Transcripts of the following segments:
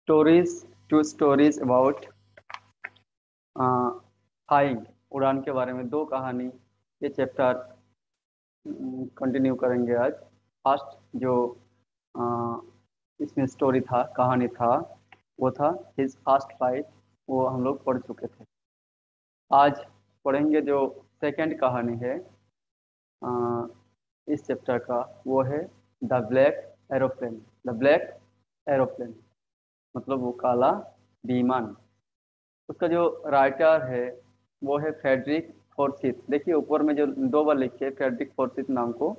To stories about flying, उड़ान के बारे में दो कहानी। ये चैप्टर कंटिन्यू करेंगे आज। फर्स्ट जो अ, इसमें स्टोरी था, कहानी था, वो था हिज फर्स्ट फ्लाइट। वो हम लोग पढ़ चुके थे। आज पढ़ेंगे जो सेकंड कहानी है इस चैप्टर का, वो है the black aeroplane. The black aeroplane मतलब वो काला विमान। उसका जो राइटर है वो है फ्रेडरिक फॉर्सिथ। देखिए ऊपर में जो दो बार लिखे फ्रेडरिक फॉर्सिथ नाम को,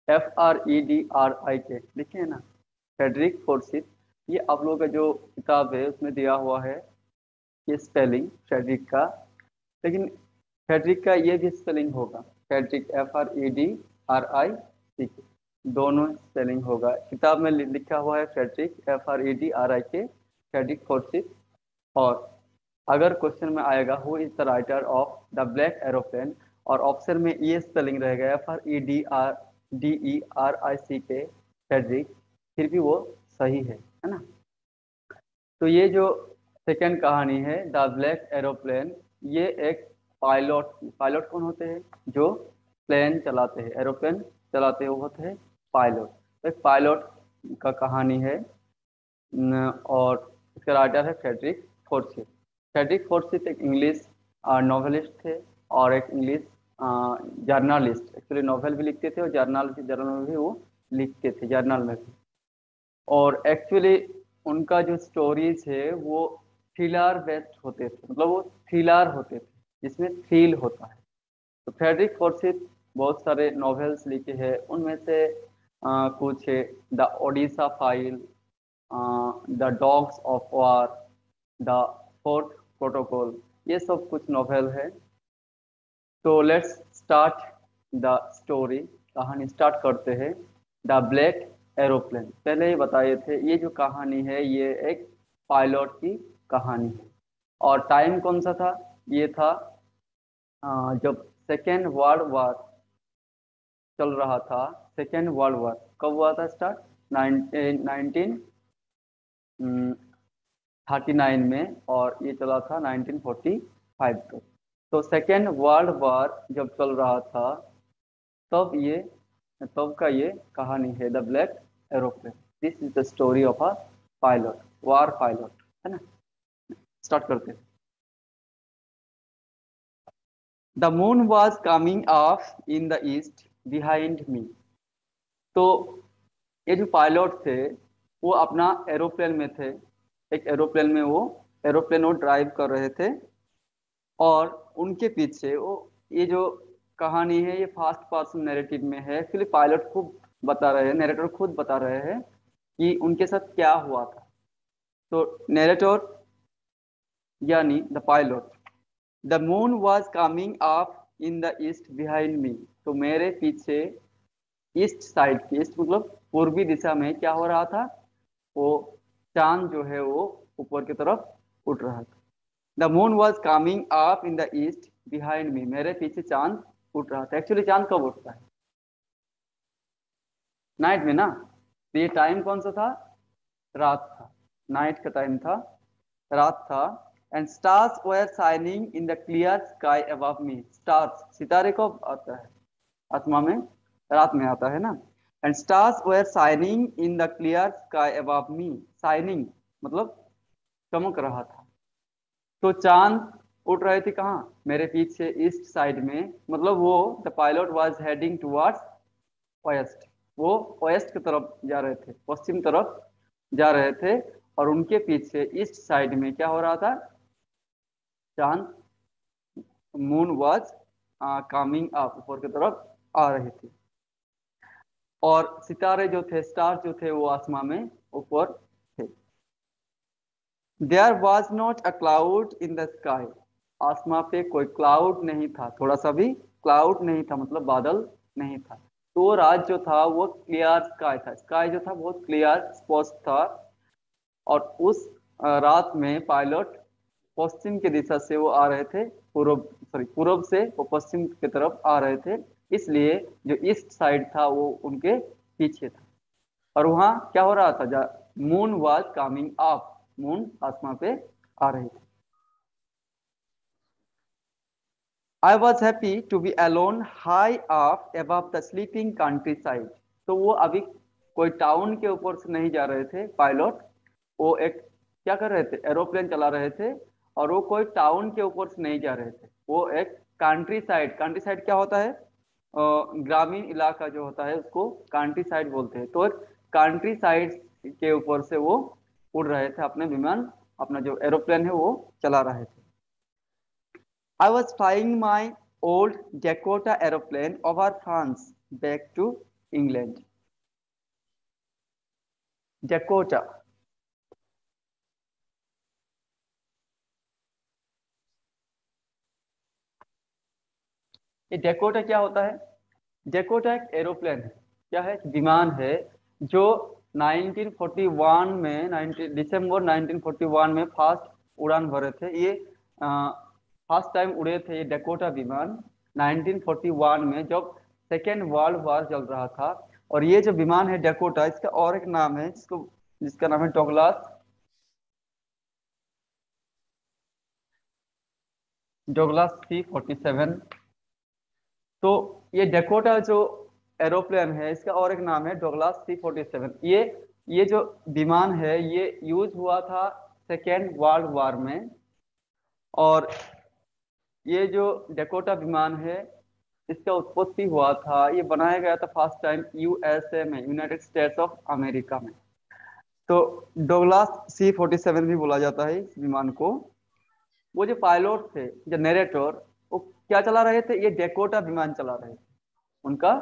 FREDRIK लिखे है ना, फ्रेडरिक फॉर्सिथ। ये आप लोगों का जो किताब है उसमें दिया हुआ है ये स्पेलिंग फ्रेडरिक का, लेकिन फ्रेडरिक का ये भी स्पेलिंग होगा, फ्रेडरिक FREDRIC, दोनों स्पेलिंग होगा। किताब में लिखा हुआ है फ्रेडरिक FREDRIK, फ्रेडरिक फॉर्सिथ। और अगर क्वेश्चन में आएगा who is the writer of the black aeroplane, और ऑप्शन में ये स्पेलिंग रहेगा FREDRIC, फ्रेडरिक, फिर भी वो सही है ना। तो ये जो सेकंड कहानी है द ब्लैक एरोप्लेन, ये एक पायलट, पायलट कौन होते हैं? जो प्लेन चलाते हैं, एरोप्लेन चलाते हैं, वो होते हैं पायलट। तो एक पायलट का कहानी है और इसका राइटर है फ्रेडरिक फॉर्सिथ। फ्रेडरिक फॉर्सिथ एक इंग्लिश नॉवेलिस्ट थे और एक इंग्लिश जर्नलिस्ट। एक्चुअली नॉवेल भी लिखते थे और जर्नल में भी वो लिखते थे, जर्नल में भी। और एक्चुअली उनका जो स्टोरीज है वो थ्रिलर बेस्ड होते थे, मतलब वो थ्रिलर होते थे जिसमें थ्रिल होता है। तो फ्रेडरिक फॉर्सिथ बहुत सारे नॉवेल्स लिखे हैं, उनमें से कुछ है the Odisha file, the dogs of war, the fourth protocol, ये सब कुछ नॉवेल है। तो लेट्स स्टार्ट द स्टोरी, कहानी स्टार्ट करते हैं। द ब्लैक एरोप्लेन, पहले ही बताए थे ये जो कहानी है ये एक पायलट की कहानी है। और टाइम कौन सा था? ये था जब सेकेंड वर्ल्ड वार चल रहा था। सेकेंड वर्ल्ड वार कब हुआ था स्टार्ट? 1939 में, और ये चला था 1945 तक। तो सेकेंड वर्ल्ड वार जब चल रहा था तब का ये कहानी है the black aeroplane. This is the story of a pilot, war pilot, है ना। स्टार्ट करते हैं। The moon was coming of in the east behind me. तो ये जो पायलट थे वो अपना एरोप्लेन में थे, एक एरोप्लेन में वो ड्राइव कर रहे थे। और उनके पीछे वो, ये जो कहानी है ये फर्स्ट पर्सन नैरेटिव में है। एक्चुअली पायलट खुद बता रहे हैं, नैरेटर खुद बता रहे हैं कि उनके साथ क्या हुआ था। तो नैरेटर यानी the pilot, the moon was coming up in the east behind me. तो मेरे पीछे ईस्ट साइड की, ईस्ट मतलब पूर्वी दिशा में क्या हो रहा था? वो चांद जो है वो ऊपर की तरफ उठ रहा था। The moon was coming up in the east behind me, मेरे पीछे चांद उठ रहा था। एक्चुअली चांद कब उठता है? नाइट में ना। तो ये टाइम कौन सा था? रात था, नाइट का टाइम था, रात था। And stars were shining in the clear sky above me. Stars, सितारे कब आता है? आसमान में रात में आता है ना। And stars were shining in the clear sky above me. Shining मतलब चमक रहा था। तो चांद उड़ रहे थे कहाँ? मेरे पीछे ईस्ट साइड में, मतलब वो the pilot was heading towards waste. वो वेस्ट की तरफ जा रहे थे, पश्चिम तरफ जा रहे थे। और उनके पीछे ईस्ट साइड में क्या हो रहा था? चांद, मून वाज कमिंग अप, ऊपर की तरफ आ रही थी। और सितारे जो थे, स्टार जो थे, वो आसमान में ऊपर थे। There was not a cloud in the sky. आसमान पे कोई क्लाउड नहीं था, थोड़ा सा भी क्लाउड नहीं था, मतलब बादल नहीं था। तो वो रात जो था वो क्लियर स्काई था, स्काई जो था बहुत क्लियर स्पष्ट था। और उस रात में पायलट पश्चिम की दिशा से वो आ रहे थे, पूर्व से वो पश्चिम की तरफ आ रहे थे। इसलिए जो ईस्ट साइड था वो उनके पीछे था। और वहां क्या हो रहा था? Moon was coming up, moon आसमान पे आ रही थी। I was happy to be alone high up above the sleeping countryside. तो वो अभी कोई टाउन के ऊपर से नहीं जा रहे थे पायलट, वो एक क्या कर रहे थे, एरोप्लेन चला रहे थे, और वो कोई टाउन के ऊपर से नहीं जा रहे थे, वो एक कंट्री साइड क्या होता है, ग्रामीण इलाका जो होता है उसको कंट्री साइड बोलते हैं। तो एक कंट्री साइड के ऊपर से वो उड़ रहे थे, अपने विमान, अपना जो एरोप्लेन है वो चला रहे थे। I was flying my old Dakota aeroplane over France back to England. Dakota, ये डेकोटा क्या होता है? डेकोटा एक एरोप्लेन है, क्या है, एक विमान है, जो 1941 में 19 दिसंबर 1941 में फर्स्ट उड़ान भरे थे। ये फर्स्ट टाइम उड़े थे ये डेकोटा विमान 1941 में, जब सेकेंड वर्ल्ड वॉर चल रहा था। और ये जो विमान है डेकोटा, इसका और एक नाम है जिसका नाम है डोगलास, डोगलास C-47। तो ये डेकोटा जो एरोप्लेन है, इसका और एक नाम है डोगलास C-47। ये जो विमान है ये यूज हुआ था सेकेंड वर्ल्ड वॉर में। और ये जो डेकोटा विमान है इसका उत्पत्ति हुआ था, ये बनाया गया था फर्स्ट टाइम USA में, यूनाइटेड स्टेट्स ऑफ अमेरिका में। तो डोगलास C-47 भी बोला जाता है इस विमान को। वो जो पायलट थे, जो नरेटर, वो क्या चला रहे थे, ये डेकोटा विमान चला रहे थे, उनका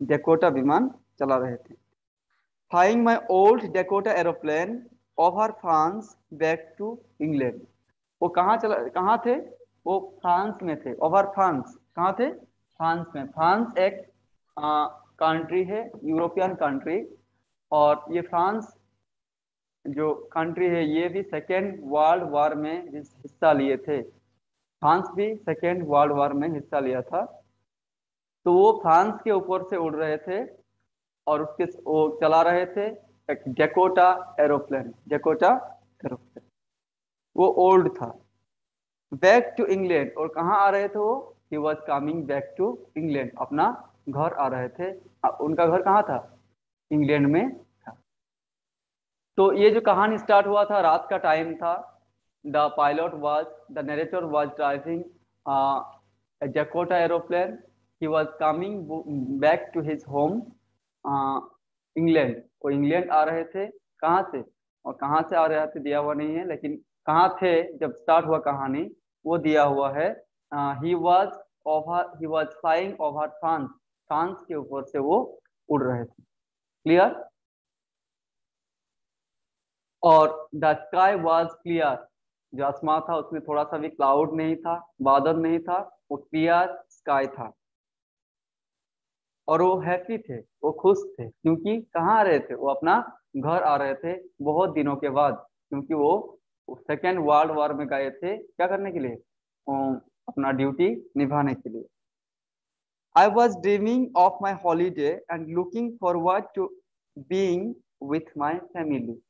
डेकोटा विमान चला रहे थे। Flying my old Dakota aeroplane over France back to England. वो कहाँ थे, वो फ्रांस में थे, ओवर फ्रांस कहाँ थे, फ्रांस में। फ्रांस एक कंट्री है, यूरोपियन कंट्री। और ये फ्रांस जो कंट्री है ये भी सेकेंड वर्ल्ड वॉर में हिस्सा लिए थे, फ्रांस भी सेकेंड वर्ल्ड वॉर में हिस्सा लिया था। तो वो फ्रांस के ऊपर से उड़ रहे थे, और उसके वो चला रहे थे एक डेकोटा एरोप्लेन, डेकोटा एरोप्लेन, वो ओल्ड था। बैक टू इंग्लैंड, और कहाँ आ रहे थे वो, he was coming back to England, अपना घर आ रहे थे। उनका घर कहाँ था, इंग्लैंड में था। तो ये जो कहानी स्टार्ट हुआ था, रात का टाइम था। The narrator was driving Dakota aeroplane, he was coming back to his home England. वो इंग्लैंड आ रहे थे, कहाँ से, और कहाँ से आ रहे थे दिया हुआ नहीं है, लेकिन कहाँ थे जब स्टार्ट हुआ कहानी वो दिया हुआ है। He was flying over France, France के ऊपर से वो उड़ रहे थे। क्लियर? और द स्काई वॉज क्लियर, जो आसमान था उसमें थोड़ा सा भी क्लाउड नहीं था, बादल नहीं था, वो क्लियर स्काई था। और वो हैप्पी थे, वो खुश थे, क्योंकि कहाँ आ रहे थे, वो अपना घर आ रहे थे बहुत दिनों के बाद, क्योंकि वो सेकेंड वर्ल्ड वॉर में गए थे क्या करने के लिए, अपना ड्यूटी निभाने के लिए। I was dreaming of my holiday and looking forward to being with my family.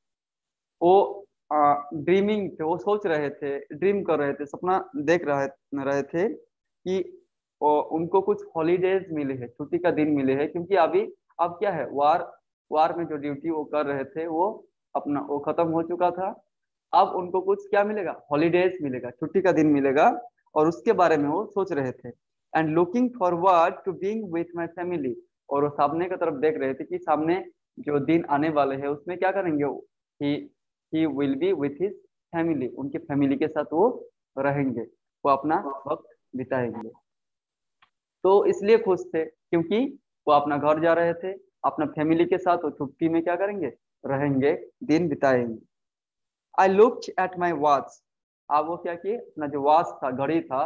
वो ड्रीमिंग थे, वो सोच रहे थे, ड्रीम कर रहे थे, सपना देख रहे थे कि उनको कुछ हॉलीडेज मिले हैं, छुट्टी का दिन मिले हैं, क्योंकि अभी अब क्या है, वार वार में जो ड्यूटी वो कर रहे थे वो अपना वो खत्म हो चुका था। अब उनको कुछ क्या मिलेगा, हॉलीडेज मिलेगा, छुट्टी का दिन मिलेगा, और उसके बारे में वो सोच रहे थे। And looking forward to being with my family, और वो सामने की तरफ देख रहे थे कि सामने जो दिन आने वाले हैं उसमें क्या करेंगे वो, he will be with his family, उनके फैमिली के साथ वो रहेंगे, वो अपना वक्त बिताएंगे। तो इसलिए खुश थे क्योंकि वो अपना घर जा रहे थे, अपना फैमिली के साथ वो छुट्टी में क्या करेंगे, रहेंगे, दिन बिताएंगे। I looked at my watch, अब वो क्या किए, अपना जो वॉच था, घड़ी था,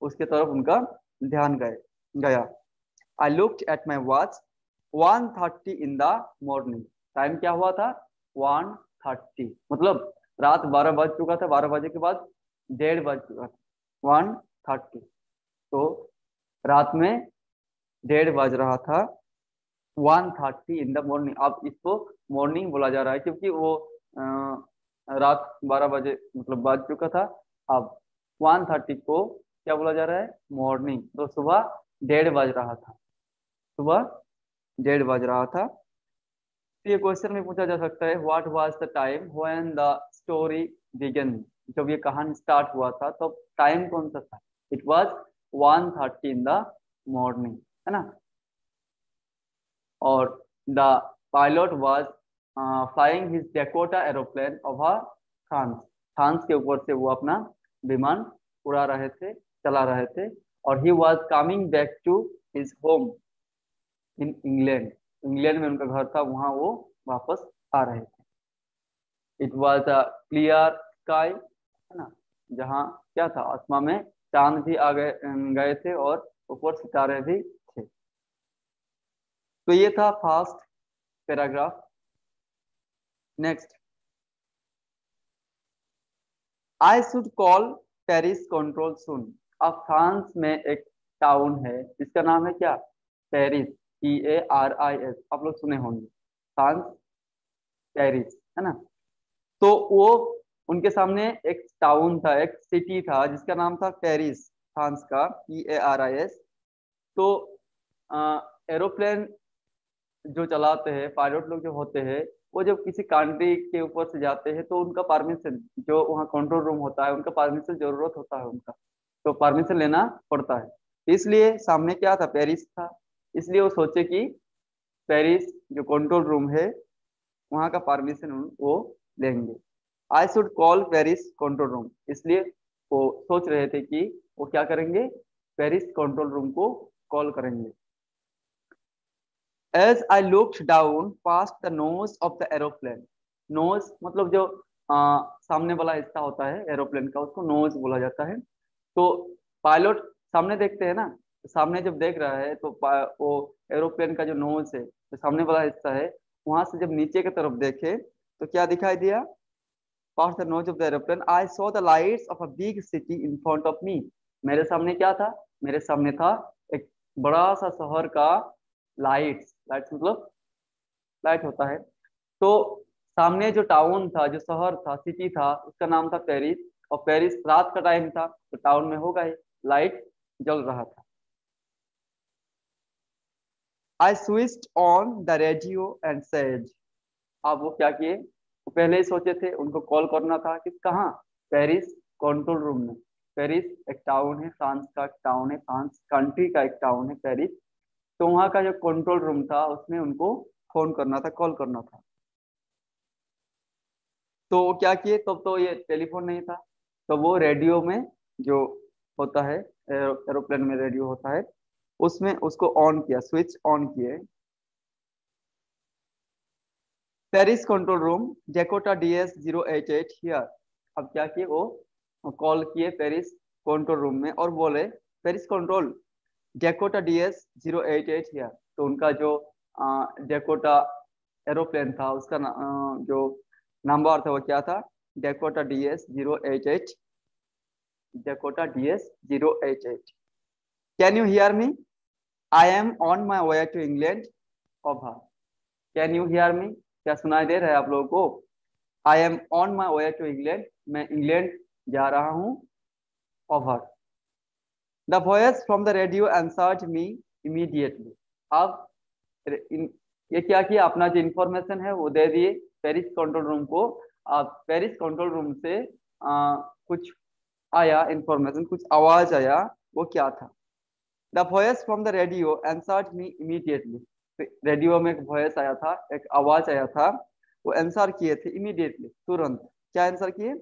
उसके तरफ उनका ध्यान गया। I looked at my watch 1:30 in the morning. Time क्या हुआ था, 1:30, मतलब रात 12 बज चुका था, 12 बजे के बाद 1:30 बज चुका था, 1:30। तो रात में 1:30 बज रहा था, 1:30 इन द मॉर्निंग। अब इसको मॉर्निंग बोला जा रहा है क्योंकि वो रात 12 बजे मतलब बज चुका था। अब 1:30 को क्या बोला जा रहा है, मॉर्निंग, तो सुबह 1:30 बज रहा था, सुबह 1:30 बज रहा था। तो ये क्वेश्चन में पूछा जा सकता है what was the time when the story began, जब ये कहानी स्टार्ट हुआ था तो टाइम कौन सा था। It was 1:30 in the morning, है ना। और the pilot was flying his Dakota aeroplane over France, France के ऊपर से वो अपना विमान उड़ा रहे थे, चला रहे थे। और he was coming back to his home in England, England में उनका घर था, वहां वो वापस आ रहे थे। It was a clear sky, है ना, जहाँ क्या था, आसमान में चांद भी आ गए गए थे और ऊपर सितारे भी थे। तो ये था first paragraph. Next, I should call Paris control soon. अब फ्रांस में एक टाउन है जिसका नाम है क्या, पेरिस, PARIS, आप लोग सुने होंगे, फ्रांस, पेरिस, है ना। तो वो उनके सामने एक टाउन था, एक सिटी था जिसका नाम था पेरिस, फ्रांस का, PARIS। तो एरोप्लेन जो चलाते हैं, पायलट लोग जो होते हैं, वो जब किसी कंट्री के ऊपर से जाते हैं तो उनका परमिशन, जो वहाँ कंट्रोल रूम होता है, उनका परमिशन जरूरत होता है उनका, तो परमिशन लेना पड़ता है। इसलिए सामने क्या था, पेरिस था। इसलिए वो सोचे कि पेरिस जो कंट्रोल रूम है वहाँ का परमिशन वो लेंगे। I should call Paris control room, इसलिए वो सोच रहे थे कि वो क्या करेंगे, पेरिस कंट्रोल रूम को कॉल करेंगे। As I looked down past the nose of the aeroplane, nose मतलब जो सामने वाला हिस्सा होता है एरोप्लेन का, उसको नोज बोला जाता है। तो पायलट सामने देखते हैं ना, तो सामने जब देख रहा है तो वो एरोप्लेन का जो नोज है, जो सामने वाला हिस्सा है, वहां से जब नीचे की तरफ देखे तो क्या दिखाई दिया, past the nose of the aeroplane I saw the lights of a big city in front of me। मेरे सामने क्या था, मेरे सामने था एक बड़ा सा शहर का लाइट्स, लाइट्स मतलब लाइट होता है। तो सामने जो टाउन था, जो शहर था, सिटी था, उसका नाम था पेरिस। और पेरिस रात का टाइम था तो टाउन में होगा ही, लाइट जल रहा था। I switched on the radio and said, अब वो क्या किए, वो पहले ही सोचे थे उनको कॉल करना था कि कहाँ, पेरिस कंट्रोल रूम में। पेरिस एक टाउन है, फ्रांस का एक टाउन है, फ्रांस कंट्री का एक टाउन है पेरिस। तो वहाँ का जो कंट्रोल रूम था उसमें उनको फोन करना था, कॉल करना था। तो वो क्या किए, तब तो ये टेलीफोन नहीं था, तो वो रेडियो में जो होता है, एरोप्लेन में रेडियो होता है, उसमें उसको ऑन किया, स्विच ऑन किए। Paris control room, Dakota DS 088 here. अब क्या किए वो, कॉल किए पेरिस कंट्रोल रूम में और बोले, Paris control, Dakota DS 088 here. तो उनका जो डेकोटा एरोप्लेन था उसका जो नंबर था वो क्या था, Dakota DS 088, Dakota DS 088। Can you hear me, I am on my way to England, over. Can you hear me, क्या सुनाई दे रहा है आप लोगों को, I am on my way to England, मैं इंग्लैंड जा रहा हूँ, over. The voice from the radio answered me immediately. अब ये क्या किया, अपना जो इंफॉर्मेशन है वो दे दिए पेरिस कंट्रोल रूम को। अब पेरिस कंट्रोल रूम से कुछ आया इंफॉर्मेशन, कुछ आवाज आया, वो क्या था, the voice from the radio answered me immediately. Radio में एक वॉयस आया था, एक आवाज आया था, वो आंसर किए थे इमीडिएटली, तुरंत। क्या आंसर किए,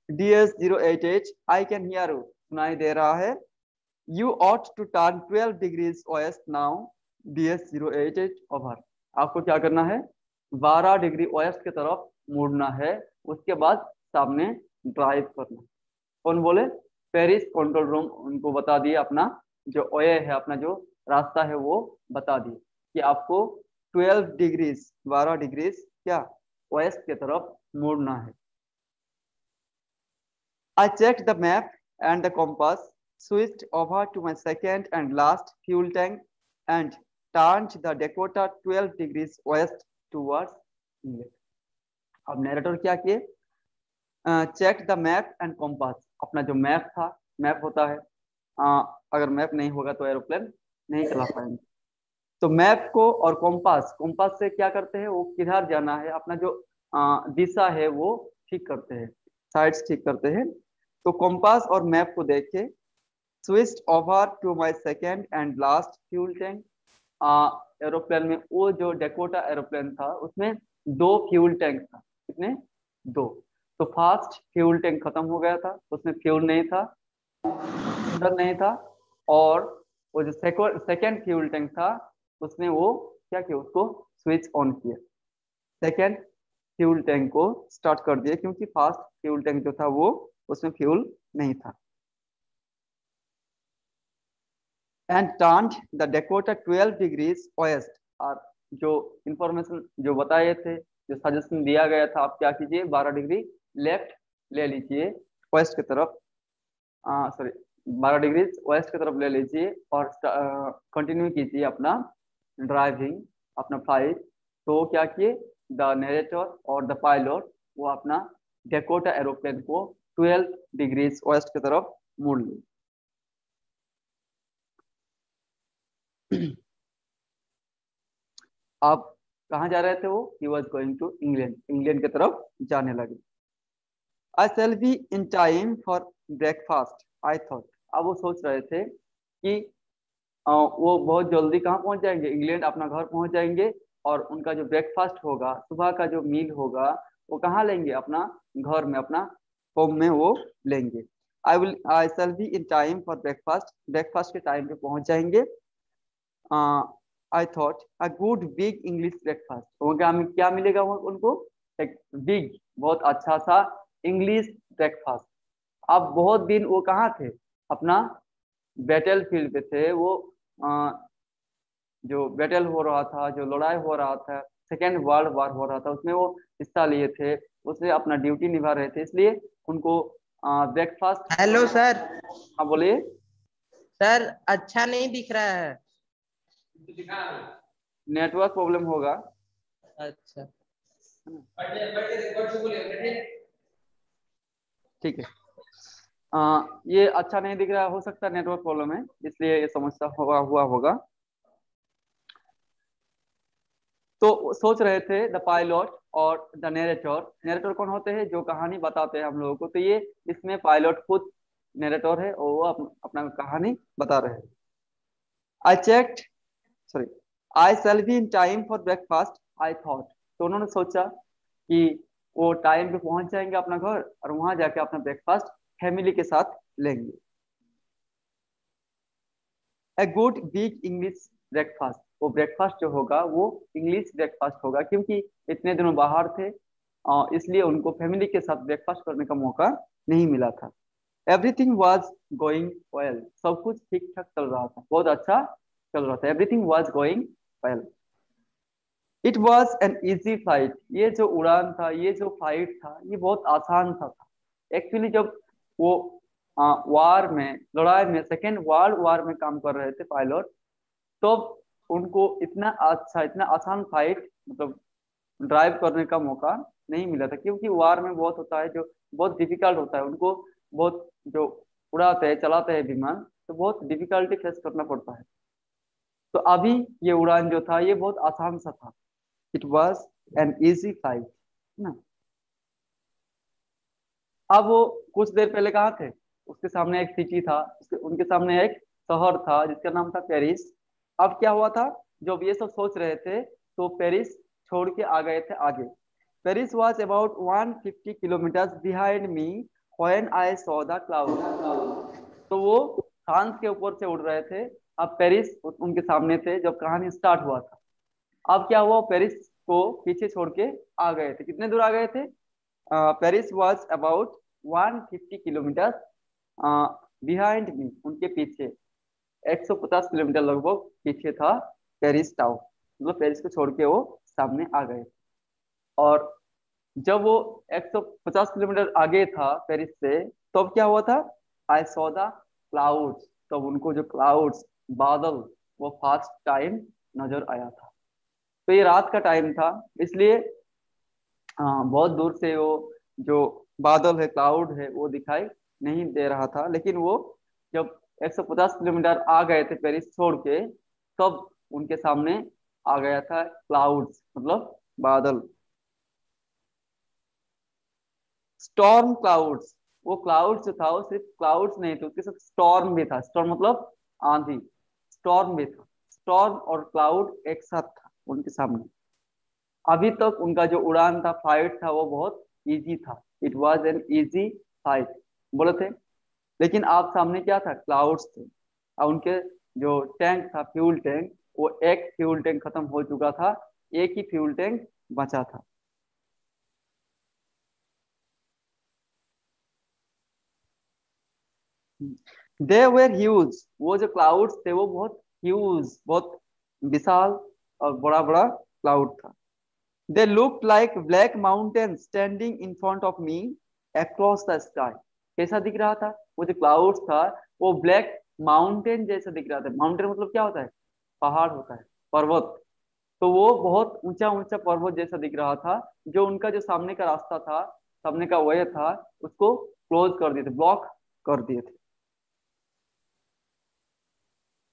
DS 088, I can hear you, सुनाई दे रहा है, you ought to turn 12 degrees west now, DS 088 over. आपको क्या करना है, 12 डिग्री वेस्ट की तरफ मुड़ना है, उसके बाद सामने ड्राइव करना। कौन बोले, पेरिस कंट्रोल रूम उनको बता दिए, अपना जो वे है, अपना जो रास्ता है वो बता दिए कि आपको 12 डिग्रीज, 12 डिग्रीज क्या, वेस्ट की तरफ मुड़ना है। I checked the map and the compass, switched over to my second and last fuel tank, and turned the Dakota 12 degrees west towards England। अब नैरेटर क्या किए, check the map and compass. अपना जो map था, map होता है, अगर map नहीं होगा तो एरोप्लेन नहीं चला पाएंगे। तो मैप को और कॉम्पास, कॉम्पास से क्या करते हैं, वो किधर जाना है, अपना जो दिशा है वो ठीक करते हैं, साइड्स ठीक करते हैं। तो कॉम्पास और मैप को देख के switched over to my second and last fuel tank. Aeroplane में, वो जो डेकोटा एरोप्लेन था उसमें दो फ्यूल टैंक था। कितने? दो। तो फर्स्ट फ्यूल टैंक खत्म हो गया था, उसमें फ्यूल नहीं था, सिलेंडर नहीं था। और वो जो सेकंड फ्यूल टैंक था उसमें वो क्या किया, उसको स्विच ऑन किया, सेकंड फ्यूल टैंक को स्टार्ट कर दिया, क्योंकि फर्स्ट फ्यूल टैंक जो था वो उसमें फ्यूल नहीं था। And turn the Dakota 12 degrees west. और जो इंफॉर्मेशन जो बताए थे, जो सजेशन दिया गया था, आप क्या कीजिए, 12 डिग्री लेफ्ट ले लीजिए वेस्ट की तरफ, सॉरी 12 डिग्री वेस्ट की तरफ ले लीजिए, और कंटिन्यू कीजिए अपना ड्राइविंग, अपना फ्लाइट। तो क्या किए, द नरेटर और द पायलट वो अपना डेकोटा एरोप्लेन को 12 डिग्रीज वेस्ट की तरफ मोड़ लिए। अब कहाँ जा रहे थे वो, he was going to England, England की तरफ जाने लगे। I shall be in time for breakfast I thought. अब वो सोच रहे थे कि वो बहुत जल्दी कहाँ पहुंच जाएंगे, इंग्लैंड, अपना घर पहुंच जाएंगे। और उनका जो ब्रेकफास्ट होगा, सुबह का जो मील होगा, वो कहाँ लेंगे, अपना घर में, अपना होम में वो लेंगे। I shall be in time for breakfast, breakfast के टाइम पे पहुंच जाएंगे। I thought a good big English breakfast, वो क्या मिलेगा उनको, एक बिग, बहुत अच्छा सा इंग्लिश ब्रेकफास्ट। अब बहुत दिन वो कहाँ थे, अपना बैटल फील्ड पे थे वो। अ, जो बैटल हो रहा था, जो लड़ाई हो रहा था, सेकेंड वर्ल्ड वॉर हो रहा था, उसमें वो हिस्सा लिए थे, उसमें अपना ड्यूटी निभा रहे थे, इसलिए उनको ब्रेकफास्ट। Hello sir. हाँ बोलिए। सर अच्छा नहीं दिख रहा है। नेटवर्क प्रॉब्लम होगा। अच्छा। ठीक है। ये अच्छा नहीं दिख रहा, हो सकता है नेटवर्क प्रॉब्लम है, इसलिए ये समस्या हुआ होगा। तो सोच रहे थे द पायलट और द नरेटर। नरेटर कौन होते हैं, जो कहानी बताते हैं हम लोगों को। तो ये इसमें पायलट खुद नरेटर है, और वो अपना कहानी बता रहे हैं। I checked, sorry, I shall be in time for breakfast I thought. तो उन्होंने सोचा कि वो टाइम पे पहुंच जाएंगे अपना घर, और वहां जाके अपना ब्रेकफास्ट फैमिली के साथ लेंगे। A good big English breakfast, वो ब्रेकफास्ट जो होगा वो इंग्लिश ब्रेकफास्ट होगा, क्योंकि इतने दिनों बाहर थे, इसलिए उनको फैमिली के साथ ब्रेकफास्ट करने का मौका नहीं मिला था। एवरीथिंग वॉज गोइंग वेल, सब कुछ ठीक ठाक चल रहा था, बहुत अच्छा चल रहा था, everything was going well. It was an easy flight, ये जो उड़ान था, ये जो फ्लाइट था, ये बहुत आसान था। एक्चुअली जब वो वार में, लड़ाई में, सेकेंड वर्ल्ड वार में काम कर रहे थे पायलट, तो उनको इतना अच्छा, इतना आसान फ्लाइट, मतलब ड्राइव करने का मौका नहीं मिला था, क्योंकि वार में बहुत होता है, जो बहुत डिफिकल्ट होता है उनको, बहुत जो उड़ाते हैं, चलाते हैं विमान, तो बहुत डिफिकल्टी फेस करना पड़ता है। तो अभी ये उड़ान जो था, ये बहुत आसान सा था। It was an easy flight ना। अब वो कुछ देर पहले कहाँ थे, उसके सामने एक सिटी था, उनके सामने एक शहर था जिसका नाम था पेरिस। अब क्या हुआ था, जब ये सब सोच रहे थे, तो पेरिस छोड़ के आ गए थे आगे। Paris was about 150 kilometre behind me when I saw the cloud. तो वो फ्रांस के ऊपर से उड़ रहे थे, अब पेरिस उनके सामने थे जब कहानी स्टार्ट हुआ था। अब क्या हुआ, पेरिस को पीछे छोड़ के आ गए थे। कितने दूर आ गए थे, Paris was about 150 kilometre behind me, उनके पीछे 150 किलोमीटर लगभग पीछे था पेरिस टाउन, मतलब पेरिस को छोड़ के वो सामने आ गए। और जब वो 150 किलोमीटर आगे था पेरिस से, तब क्या हुआ था, आई सॉ द क्लाउड्स, तब उनको जो क्लाउड्स, बादल, वो फर्स्ट टाइम नजर आया था। तो ये रात का टाइम था, इसलिए बहुत दूर से वो जो बादल है, क्लाउड है, वो दिखाई नहीं दे रहा था। लेकिन वो जब 150 किलोमीटर आ गए थे पेरिस छोड़ के, तब उनके सामने आ गया था क्लाउड्स, मतलब बादल। स्टॉर्म क्लाउड्स, वो क्लाउड्स जो था वो सिर्फ क्लाउड्स नहीं थे, उसके साथ स्टॉर्म भी था। स्टॉर्म मतलब आंधी, स्टॉर्म भी था। स्टॉर्म और क्लाउड एक साथ था उनके सामने। अभी तक उनका जो उड़ान था, फ्लाइट था, वो बहुत इजी था। It was an easy flight बोले थे। लेकिन आप सामने क्या था, क्लाउड्स थे। और उनके जो टैंक था, फ्यूल टैंक, वो एक फ्यूल टैंक खत्म हो चुका था, एक ही फ्यूल टैंक बचा था। दे वेर ह्यूज, वो जो क्लाउड्स थे वो बहुत ह्यूज, बहुत विशाल और बड़ा बड़ा क्लाउड था। They look like black mountain standing in front of me across the sky. कैसा दिख रहा था वो जो क्लाउड्स था, वो ब्लैक माउंटेन जैसा दिख रहा था। माउंटेन मतलब क्या होता है, पहाड़ होता है, पर्वत। तो वो बहुत ऊंचा ऊंचा पर्वत जैसा दिख रहा था। जो उनका जो सामने का रास्ता था, सामने का वे था, उसको क्लोज कर दिए थे, ब्लॉक कर दिए थे।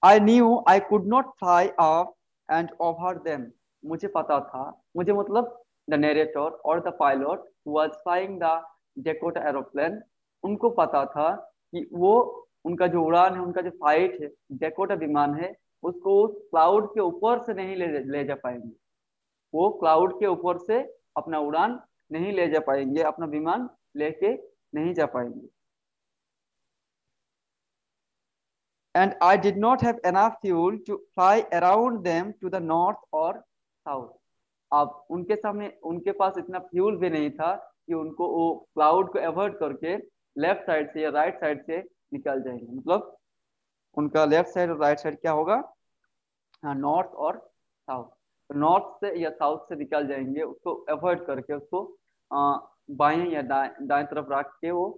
I knew I could not fly up and over them. मुझे पता था, मुझे मतलब द नरेटर और the pilot was flying the Dakota aeroplane, उनको पता था कि वो उनका जो उड़ान है, उनका जो फ्लाइट है, डेकोटा विमान है, उसको क्लाउड के ऊपर से नहीं ले जा पाएंगे। वो क्लाउड के ऊपर से अपना उड़ान नहीं ले जा पाएंगे, अपना विमान लेके नहीं जा पाएंगे। And I did not have enough fuel to fly around them to the north or south. अब उनके सामने, उनके पास इतना फ्यूल भी नहीं था कि उनको वो क्लाउड को अवॉइड करके लेफ्ट साइड से या राइट साइड से निकल जाएंगे। मतलब उनका लेफ्ट साइड और राइट साइड क्या होगा, हाँ, नॉर्थ और साउथ। नॉर्थ से या साउथ से निकल जाएंगे, उसको अवॉइड करके, उसको बाएं या दाएं तरफ रख के वो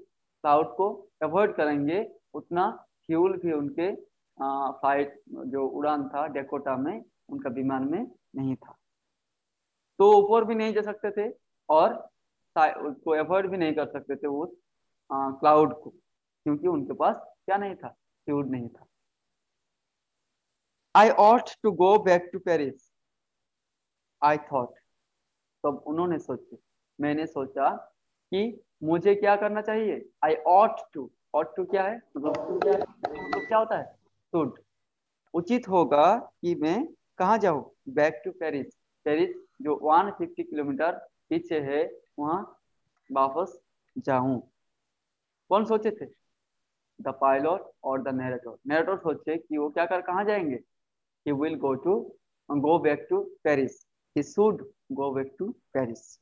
क्लाउड को अवॉइड करेंगे। उतना फ्यूल भी उनके फ्लाइट जो उड़ान था डेकोटा में, उनका विमान में नहीं था। तो ऊपर भी नहीं जा सकते थे और उसको अवॉइड भी नहीं कर सकते थे उस क्लाउड को, क्योंकि उनके पास क्या नहीं था, फ्यूल नहीं था। I ought to go back to Paris, I thought. तब उन्होंने सोचे, मैंने सोचा कि मुझे क्या करना चाहिए। आई ऑट टू क्या है, मतलब क्या होता है, शुड, उचित होगा कि मैं कहाँ जाऊँ, बैक टू पेरिस। पेरिस जो 150 किलोमीटर पीछे है, वहाँ वापस जाऊं। कौन सोचे थे, द पायलट और द नरेटर। नरेटर सोचे कि वो क्या कर, कहाँ जाएंगे, he will go back to Paris, he should go back to Paris,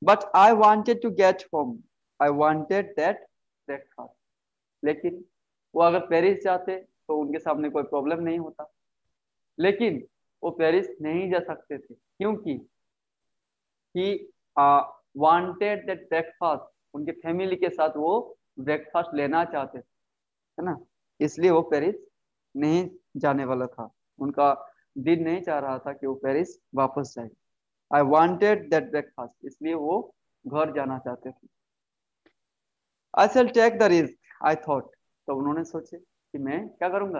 but I wanted to get home, I wanted that breakfast। लेकिन वो अगर पेरिस जाते तो उनके सामने कोई प्रॉब्लम नहीं होता। लेकिन वो पेरिस नहीं जा सकते थे, क्योंकि ही वांटेड दैट ब्रेकफास्ट, उनके फैमिली के साथ वो ब्रेकफास्ट लेना चाहते थे, है ना। इसलिए वो पेरिस नहीं जाने वाला था। उनका दिल नहीं चाह रहा था कि वो पेरिस वापस जाए। आई वॉन्टेड दैट ब्रेकफास्ट, इसलिए वो घर जाना चाहते थे। I shall take the risk, I thought. तो उन्होंने सोचे कि मैं क्या करूंगा,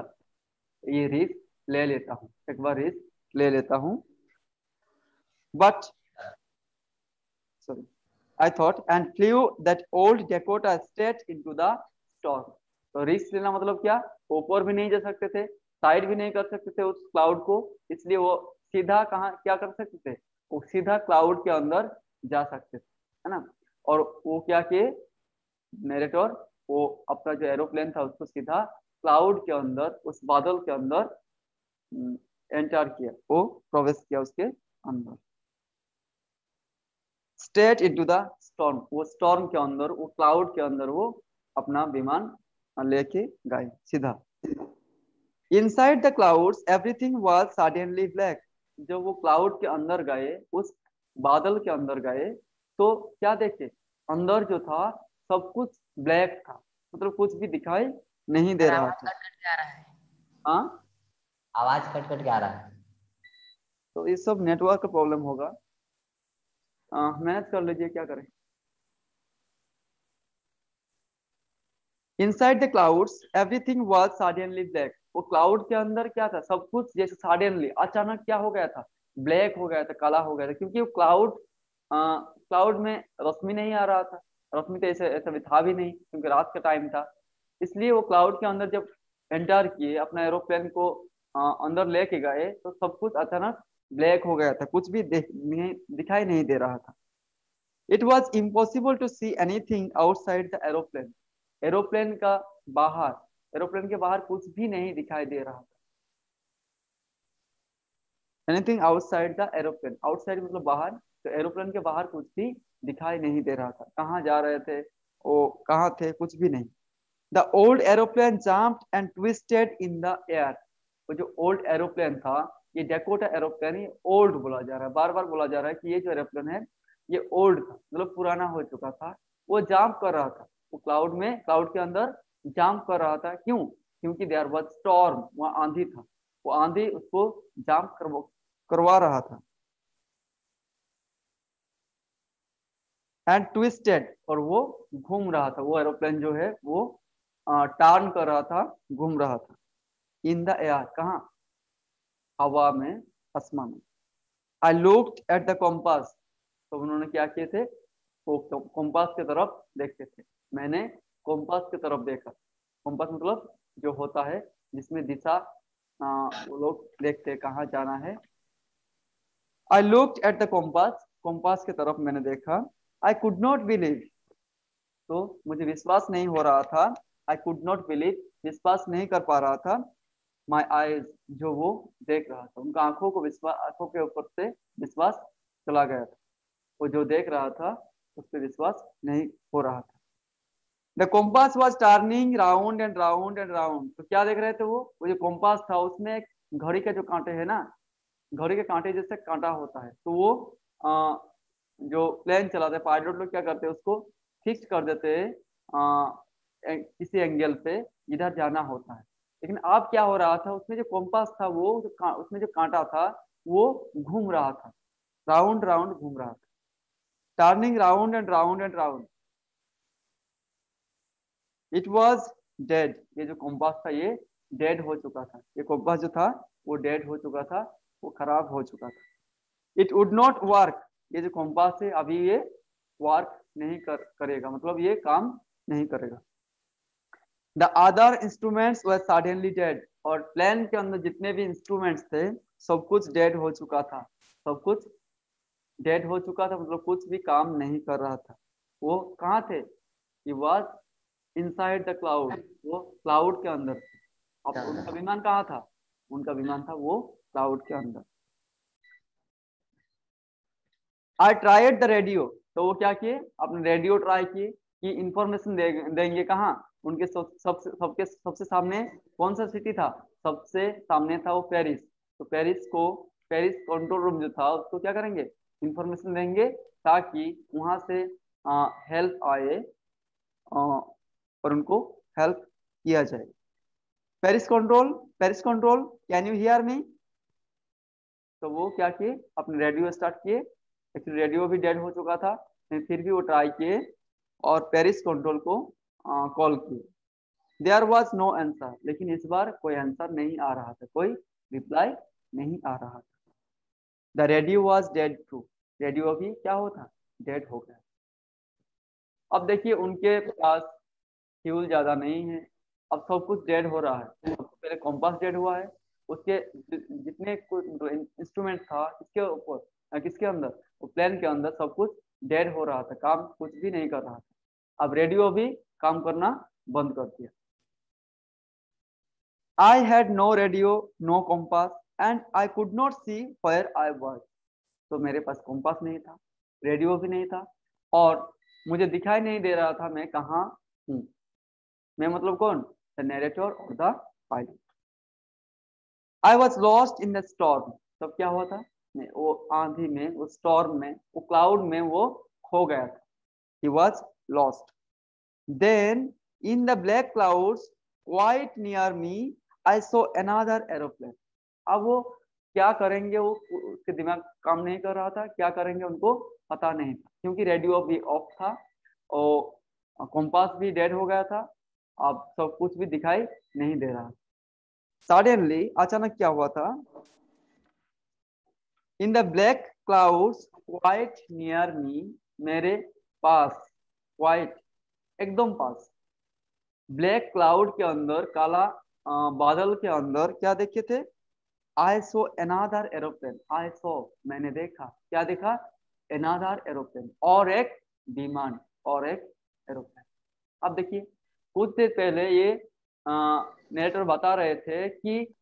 ये रिस्क ले लेता हूँ, एक बार रिस्क ले लेता हूँ। But sorry, I thought and flew that old Dakota straight into the storm। तो रिस्क लेना मतलब क्या, ऊपर भी नहीं जा सकते थे, साइड भी नहीं कर सकते थे उस क्लाउड को, इसलिए वो सीधा कहाँ क्या कर सकते थे, वो सीधा क्लाउड के अंदर जा सकते थे, है ना। और वो क्या किए, नरेटर, वो अपना जो एरोप्लेन था उसको सीधा क्लाउड के अंदर, उस बादल के अंदर एंटर किया, वो प्रवेश किया उसके अंदर। स्ट्रेट इनटू द स्टॉर्म, वो स्टॉर्म के अंदर, वो क्लाउड के अंदर वो अपना विमान लेके गए सीधा। Inside the clouds everything was suddenly black. जब वो क्लाउड के अंदर गए, उस बादल के अंदर गए, तो क्या देखे, अंदर जो था सब कुछ ब्लैक था, मतलब कुछ भी दिखाई नहीं दे सर रहा आवाज था। कट कट के आ रहा है। हाँ, आवाज कट कट के आ रहा है। तो ये सब नेटवर्क का प्रॉब्लम होगा। मैनेज कर लीजिए, क्या करें। Inside the clouds everything was suddenly black. वो क्लाउड के अंदर क्या था, सब कुछ जैसे सडनली अचानक क्या हो गया था, ब्लैक हो गया था, काला हो गया था, क्योंकि वो क्लाउड में रोशनी नहीं आ रहा था। रोशनी तो ऐसे ऐसा भी था भी नहीं, क्योंकि रात का टाइम था। इसलिए वो क्लाउड के अंदर जब एंटर किए, अपना एरोप्लेन को अंदर लेके गए, तो सब कुछ अचानक ब्लैक हो गया था, कुछ भी दिखाई नहीं दे रहा था। It was impossible to see anything outside the aeroplane. Aeroplane का बाहर, एरोप्लेन के बाहर कुछ भी नहीं दिखाई दे रहा था। Anything outside the aeroplane, outside मतलब बाहर, तो एरोप्लेन के बाहर कुछ भी दिखाई नहीं दे रहा था। कहाँ जा रहे थे वो, कहाँ थे, कुछ भी नहीं। The old aeroplane jumped and twisted in the air. वो जो ओल्ड एरोप्लेन था, ये डेकोटा एरोप्लेन, ये ओल्ड बोला जा रहा है, बार बार बोला जा रहा है कि ये जो एरोप्लेन है ये ओल्ड था, मतलब पुराना हो चुका था। वो जंप कर रहा था, वो क्लाउड में, क्लाउड के अंदर जंप कर रहा था। क्यों? क्योंकि देयर वाज स्टॉर्म, वहाँ आंधी था, वो आंधी उसको जंप करवा रहा था। एंड ट्विस्टेड, और वो घूम रहा था, वो एरोप्लेन जो है वो टर्न कर रहा था, घूम रहा था। इन द एयर, कहाँ? हवा में, आसमान में। I looked at the compass, तो उन्होंने क्या किए थे, वो कॉम्पास की तरफ देखते थे। मैंने कॉम्पास की तरफ देखा। कॉम्पास मतलब जो होता है जिसमें दिशा वो लोग देखते हैं कहाँ जाना है। I looked at the compass, compass की तरफ मैंने देखा। आई कुड नॉट बिलीव, तो मुझे विश्वास नहीं हो रहा था। आई कुड नॉट बिलीव, विश्वास नहीं कर पा रहा था। माई आईज, जो वो देख रहा था, उनका आंखों को विश्वास, आंखों के ऊपर से विश्वास चला गया था। वो जो देख रहा था उस पर विश्वास नहीं हो रहा था। The compass was turning round and round and round. तो क्या देख रहे थे वो जो कॉम्पास था उसमें एक घड़ी के जो कांटे है ना, घड़ी के कांटे जैसे कांटा होता है, तो वो आ, जो प्लेन चलाते हैं पायलट लोग क्या करते हैं, उसको फिक्स कर देते हैं किसी एंगल पे, इधर जाना होता है। लेकिन अब क्या हो रहा था, उसमें जो कॉम्पास था वो उसमें जो कांटा था वो घूम रहा था, राउंड राउंड घूम रहा था, turning round and round and round. It was dead, ये जो कॉम्पास था ये डेड हो चुका था। ये कॉम्पास जो था वो डेड हो चुका था, वो खराब हो चुका था। इट वुड नॉट वर्क, ये जो कॉम्पास है अभी ये वर्क नहीं करेगा, मतलब ये काम नहीं करेगा। The other instruments were suddenly dead, और प्लेन के अंदर जितने भी इंस्ट्रूमेंट्स थे सब कुछ डेड हो चुका था। सब कुछ डेड हो चुका था, मतलब कुछ भी काम नहीं कर रहा था। वो कहाँ थे? He was inside the cloud, वो क्लाउड के अंदर थे। अब उनका विमान कहाँ था? उनका विमान था वो क्लाउड के अंदर। आई ट्राइड द रेडियो, तो वो क्या किए, अपने रेडियो ट्राई किए कि इंफॉर्मेशन देंगे कहाँ, उनके सबसे सामने कौन सा सिटी था, सबसे सामने था वो पेरिस। तो पेरिस कंट्रोल रूम जो था उसको क्या करेंगे, इंफॉर्मेशन देंगे, ताकि वहां से हेल्प आए और उनको हेल्प किया जाए। Paris control, Paris control, can you hear मी? तो वो क्या किए, अपने रेडियो स्टार्ट किए। एक्चुअली रेडियो भी डेड हो चुका था, लेकिन फिर भी वो ट्राई किए और पेरिस कंट्रोल को कॉल किए। देयर वॉज नो आंसर, लेकिन इस बार कोई आंसर नहीं आ रहा था, कोई रिप्लाई नहीं आ रहा था। The radio was dead too, radio भी क्या होता, डेड हो गया। अब देखिए उनके पास फ्यूल ज्यादा नहीं है, अब सब कुछ डेड हो रहा है। सबसे पहले कॉम्पास डेड हुआ है, उसके जितने इंस्ट्रूमेंट था किसके ऊपर, किसके अंदर, वो प्लेन के अंदर सब कुछ डेड हो रहा था, काम कुछ भी नहीं कर रहा था। अब रेडियो भी काम करना बंद कर दिया। I had no radio, no compass, and I could not see where I was. तो मेरे पास कॉम्पास नहीं था, रेडियो भी नहीं था, और मुझे दिखाई नहीं दे रहा था मैं कहाँ हूँ। मैं मतलब कौन? द नरेटर और the pilot. I was lost in the storm, तब क्या हुआ था, मैं वो आंधी में, वो स्टॉर्म में, वो क्लाउड में वो खो गया था। He was lost. Then in the black clouds quite near me I saw another aeroplane. अब वो क्या करेंगे, वो उसके दिमाग काम नहीं कर रहा था, क्या करेंगे उनको पता नहीं था, क्योंकि रेडियो भी ऑफ था और कॉम्पास भी डेड हो गया था। अब सब कुछ भी दिखाई नहीं दे रहा। सडनली अचानक क्या हुआ था, इन the black clouds quite near मी, मेरे पास, क्वाइट एकदम पास, ब्लैक क्लाउड के अंदर, काला बादल के अंदर क्या देखे थे, आई सो अनदर एरोप्लेन, आई सो मैंने देखा, क्या देखा, अनदर एरोप्लेन, और एक विमान, और एक एरोप्लेन। अब देखिए कुछ देर पहले ये नेरेटर बता रहे थे कि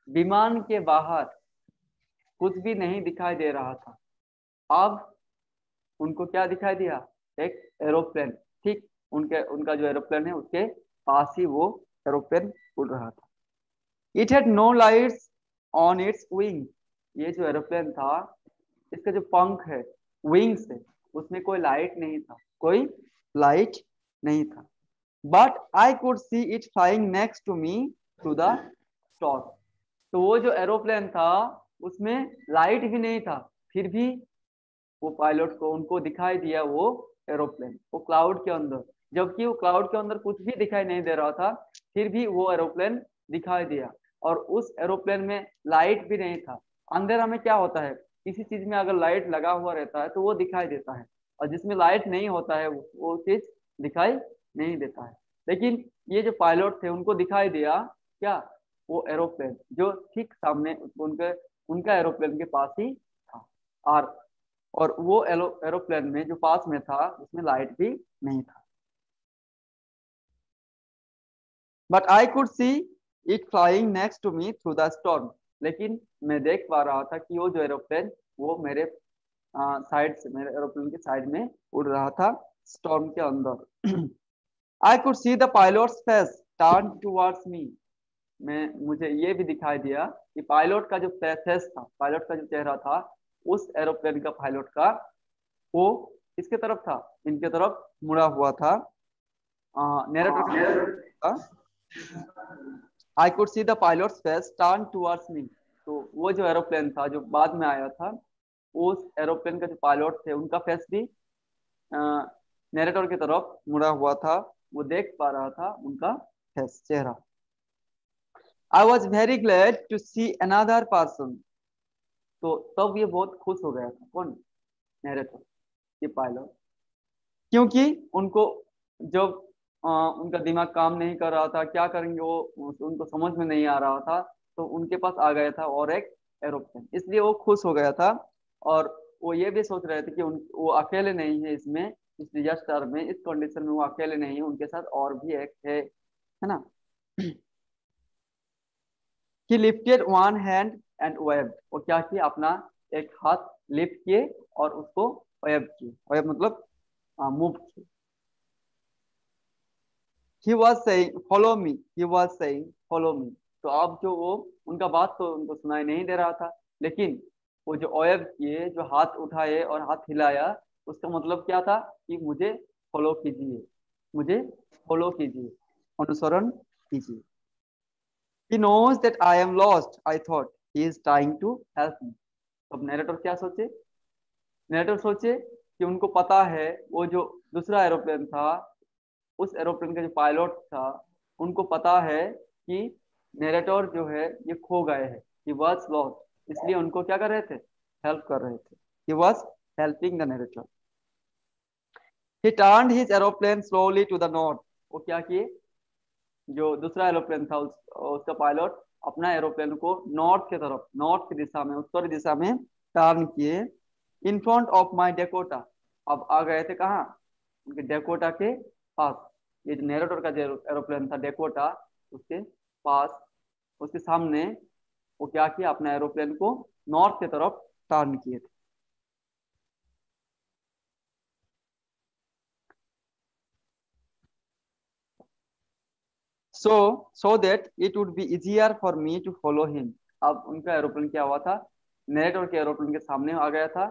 विमान के बाहर कुछ भी नहीं दिखाई दे रहा था। अब उनको क्या दिखाई दिया, एक एरोप्लेन, ठीक उनके उनका जो एरोप्लेन है उसके पास ही वो एरोप्लेन उड़ रहा था। It had no lights on its wing, ये जो एरोप्लेन था इसका जो पंख है, विंग्स है, उसमें कोई लाइट नहीं था, कोई लाइट नहीं था। But I could see it flying next to me through the storm. तो वो जो एरोप्लेन था उसमें लाइट भी नहीं था, फिर भी वो पायलट को उनको दिखाई दिया वो एरोप्लेन, वो क्लाउड के अंदर, जबकि वो क्लाउड के अंदर कुछ भी दिखाई नहीं दे रहा था, फिर भी वो एरोप्लेन दिखाई दिया। और उस एरोप्लेन में लाइट भी नहीं था। अंधेरा में क्या होता है, किसी चीज में अगर लाइट लगा हुआ रहता है तो वो दिखाई देता है, और जिसमें लाइट नहीं होता है वो चीज दिखाई नहीं देता है। लेकिन ये जो पायलट थे उनको दिखाई दिया क्या, वो एरोप्लेन जो ठीक सामने उनके उनका एरोप्लेन के पास ही था। और वो एरोप्लेन में जो पास में था उसमें लाइट भी नहीं था। But I could see it flying next to me through the storm, लेकिन मैं देख पा रहा था कि वो जो एरोप्लेन वो मेरे साइड से, मेरे एरोप्लेन के साइड में उड़ रहा था स्टॉर्म के अंदर। आई could see the pilots face turn towards me, मैं मुझे ये भी दिखाई दिया कि पायलट का जो फेस था, पायलट का जो चेहरा था उस एरोप्लेन का, पायलट का, वो किसके तरफ था, इनके तरफ मुड़ा हुआ था। नैरेटर का आई could see the pilots face turn towards me, तो वो जो एरोप्लेन था जो बाद में आया था, उस एरोप्लेन का जो पायलट थे उनका फेस भी नैरेटर की तरफ मुड़ा हुआ था, वो देख पा रहा था उनका फेस, चेहरा। I was very glad to see another person, तो तब ये बहुत खुश हो गया था, कौन, नैरेटर, ये पायलट, क्योंकि उनको जब उनका दिमाग काम नहीं कर रहा था, क्या करेंगे वो उनको समझ में नहीं आ रहा था, तो उनके पास आ गया था और एक एरोप्लेन, इसलिए वो खुश हो गया था। और वो ये भी सोच रहे थे कि वो अकेले नहीं है इसमें, इस डिजास्टर में, इस कंडीशन में वो अकेले नहीं है, उनके साथ और भी एक है ना। कि lifted one hand and web, वो क्या किया, अपना एक हाथ लिफ्ट किए और उसको वेब किए, वेब मतलब मूव किए। he was saying follow me, he was saying follow me, तो अब जो वो उनका बात तो उनको सुनाई नहीं दे रहा था, लेकिन वो जो वेब किए, जो हाथ उठाए और हाथ हिलाया, उसका मतलब क्या था कि मुझे फॉलो कीजिए, मुझे फॉलो कीजिए, अनुसरण कीजिए। he knows that I am lost, I thought he is trying to help me। अब नैरेटर क्या सोचे, नैरेटर सोचे कि उनको पता है वो जो दूसरा एरोप्लेन था, उस एरोप्लेन का जो पायलट था, उनको पता है कि नैरेटर जो है ये खो गए हैं, ही वाज लॉस्ट, इसलिए उनको क्या कर रहे थे, हेल्प कर रहे थे, he was helping the narrator. He turned his aeroplane slowly to the north, वो क्या किए, जो दूसरा एरोप्लेन था उसका पायलट अपना एरोप्लेन को नॉर्थ की तरफ, नॉर्थ की दिशा में, उत्तर दिशा में टर्न किए। इन फ्रंट ऑफ माई डेकोटा, अब आ गए थे कहाँ, उनके डेकोटा के पास, ये जो नेरेटर का जो एरोप्लेन था डेकोटा, उसके पास, उसके सामने वो क्या किया, अपना एरोप्लेन को नॉर्थ की तरफ टर्न किए थे। so that it would be easier for me to follow him। अब उनका एरोप्लेन क्या हुआ था, नेरेटर के एरोप्लेन के सामने आ गया था।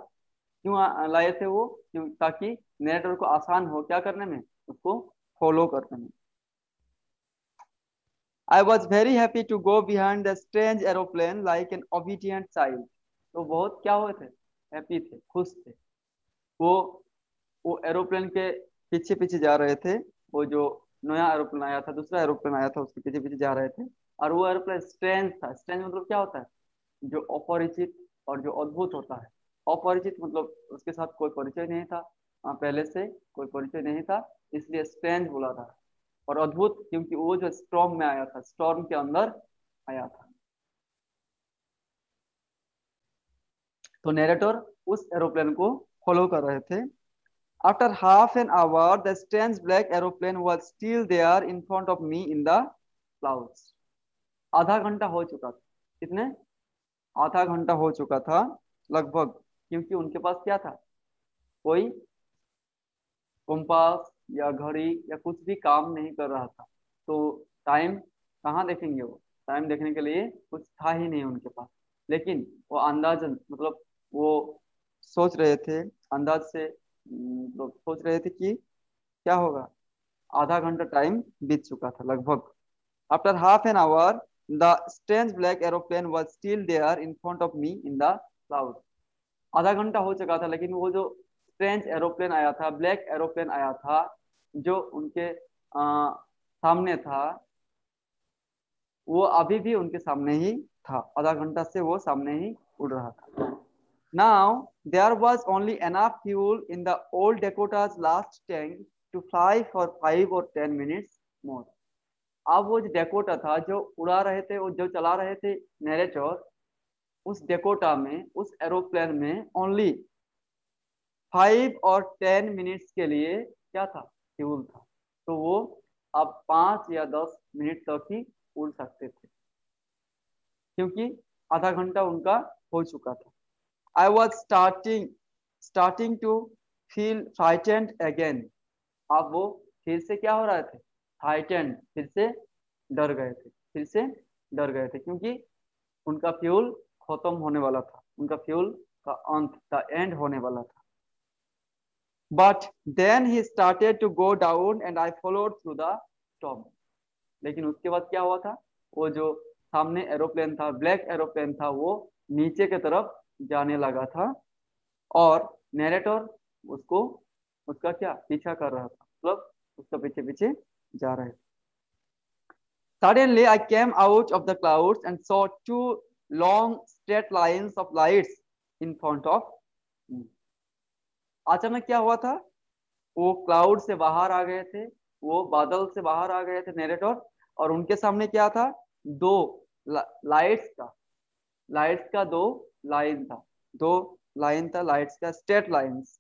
क्यों लाए थे वो, क्यों, ताकि नेरेटर को आसान हो क्या करने में, उसको फॉलो करने में। I was very happy to go behind the strange aeroplane like an obedient child। तो बहुत क्या हुए थे, हैप्पी थे, खुश थे। वो वो एरोप्लेन के पीछे पीछे जा रहे थे, वो जो नया एरोप्लेन आया था, दूसरा एरोप्लेन आया था, उसके पीछे पीछे जा रहे थे। और वो एरोप्लेन स्ट्रेंज था। स्ट्रेंज मतलब क्या होता है? जो अपरिचित और जो अद्भुत होता है। अपरिचित मतलब उसके साथ कोई परिचय नहीं था, पहले से कोई परिचय नहीं था, इसलिए स्ट्रेंज बोला था। और अद्भुत क्योंकि वो जो स्टॉर्म में आया था, स्टॉर्म के अंदर आया था। तो नैरेटर उस एरोप्लेन को फॉलो कर रहे थे। After half an hour the strange black aeroplane was still there in front of me in the clouds. आधा घंटा हो चुका था। कितने? आधा घंटा हो चुका था लगभग, क्योंकि उनके पास क्या था? कोई कंपास या घड़ी या कुछ भी काम नहीं कर रहा था। तो टाइम कहाँ देखेंगे? वो टाइम देखने के लिए कुछ था ही नहीं उनके पास। लेकिन वो अंदाजन मतलब वो सोच रहे थे, अंदाज से मतलब सोच रहे थे कि क्या होगा। आधा घंटा टाइम बीत चुका था लगभग। After half an hour the strange black aeroplane was still there in front of me in the cloud. आधा घंटा हो चुका था, लेकिन वो जो स्ट्रेंज एरोप्लेन आया था, ब्लैक एरोप्लेन आया था, जो उनके सामने था, वो अभी भी उनके सामने ही था। आधा घंटा से वो सामने ही उड़ रहा था। Now there was only enough fuel in the old Dakota's last tank to fly for 5 और 10 मिनट्स मोर। अब वो जो डेकोटा था, जो उड़ा रहे थे, वो जो चला रहे थे नैरेटर, उस डेकोटा में, उस एरोप्लेन में ओनली 5 और 10 मिनट्स के लिए क्या था? फ्यूल था। तो वो अब 5 या 10 मिनट तक ही उड़ सकते थे, क्योंकि आधा घंटा उनका हो चुका था। I was starting to feel frightened again. अब वो फिर से क्या हो रहे थे? फ्राइटेंड, फिर से डर गए थे, फिर से डर गए थे, क्योंकि उनका फ्यूल खत्म होने वाला था, उनका फ्यूल का अंत, द एंड होने वाला था। But then he started to go down and I followed through the storm. लेकिन उसके बाद क्या हुआ था? वो जो सामने एरोप्लेन था, ब्लैक एरोप्लेन था, वो नीचे की तरफ जाने लगा था। और नैरेटर उसको, उसका क्या पीछा कर रहा था, मतलब उसका पीछे पीछे जा रहे थे। Suddenly I came out of the clouds and saw two long straight lines of lights in front of me. अचानक क्या हुआ था? वो क्लाउड से बाहर आ गए थे, वो बादल से बाहर आ गए थे नैरेटर। और उनके सामने क्या था? दो लाइट्स का, लाइट्स का दो लाइन था, दो लाइन था लाइट्स का, straight lines.